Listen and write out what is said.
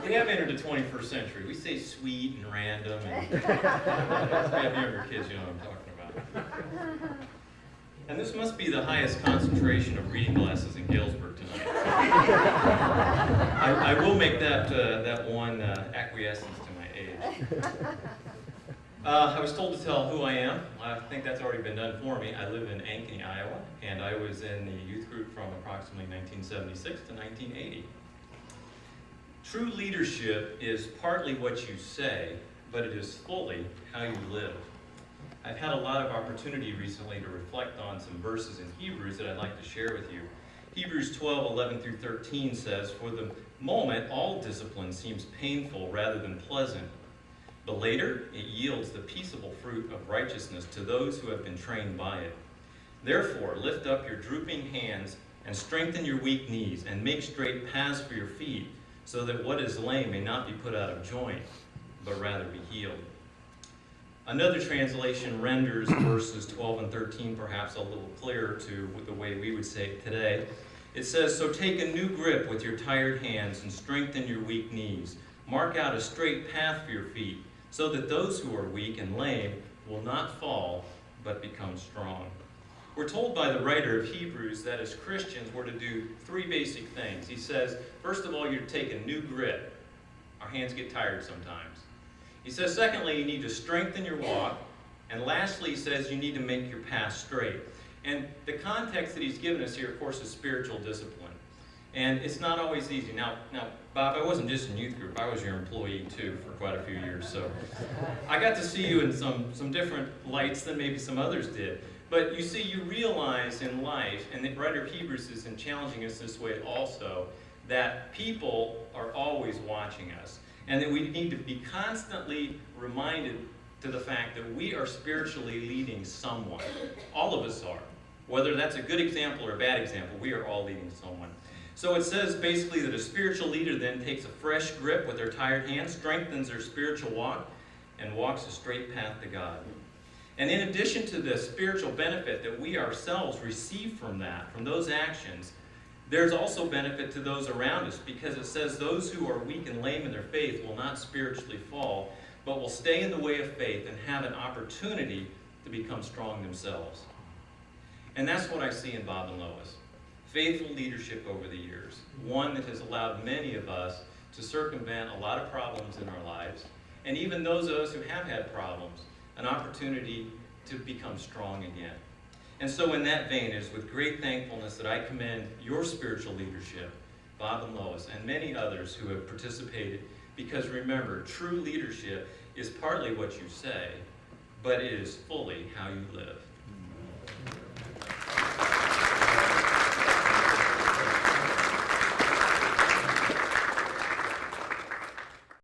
We have entered the 21st century. We say sweet and random. And we have younger kids, you know what I'm talking about. And this must be the highest concentration of reading glasses in Galesburg tonight. I will make that one acquiescence to my age. I was told to tell who I am. I think that's already been done for me. I live in Ankeny, Iowa, and I was in the youth group from approximately 1976 to 1980. True leadership is partly what you say, but it is fully how you live. I've had a lot of opportunity recently to reflect on some verses in Hebrews that I'd like to share with you. Hebrews 12:11 through 13 says, "For the moment, all discipline seems painful rather than pleasant, but later it yields the peaceable fruit of righteousness to those who have been trained by it. Therefore, lift up your drooping hands and strengthen your weak knees and make straight paths for your feet, so that what is lame may not be put out of joint, but rather be healed." Another translation renders verses 12 and 13 perhaps a little clearer to the way we would say it today. It says, "So take a new grip with your tired hands and strengthen your weak knees. Mark out a straight path for your feet, so that those who are weak and lame will not fall, but become strong." We're told by the writer of Hebrews that as Christians we're to do three basic things. He says, first of all, you're to take a new grip. Our hands get tired sometimes. He says, secondly, you need to strengthen your walk. And lastly, he says, you need to make your path straight. And the context that he's given us here, of course, is spiritual discipline. And it's not always easy. Now, Bob, I wasn't just in youth group. I was your employee, too, for quite a few years. So I got to see you in some different lights than maybe some others did. But you see, you realize in life, and the writer of Hebrews is challenging us this way also, that people are always watching us. And that we need to be constantly reminded to the fact that we are spiritually leading someone. All of us are. Whether that's a good example or a bad example, we are all leading someone. So it says basically that a spiritual leader then takes a fresh grip with their tired hands, strengthens their spiritual walk, and walks a straight path to God. And in addition to the spiritual benefit that we ourselves receive from that, from those actions, there's also benefit to those around us, because it says those who are weak and lame in their faith will not spiritually fall, but will stay in the way of faith and have an opportunity to become strong themselves. And that's what I see in Bob and Lois. Faithful leadership over the years. One that has allowed many of us to circumvent a lot of problems in our lives, and even those of us who have had problems, an opportunity to become strong again. And so in that vein, it is with great thankfulness that I commend your spiritual leadership, Bob and Lois, and many others who have participated, because remember, true leadership is partly what you say, but it is fully how you live.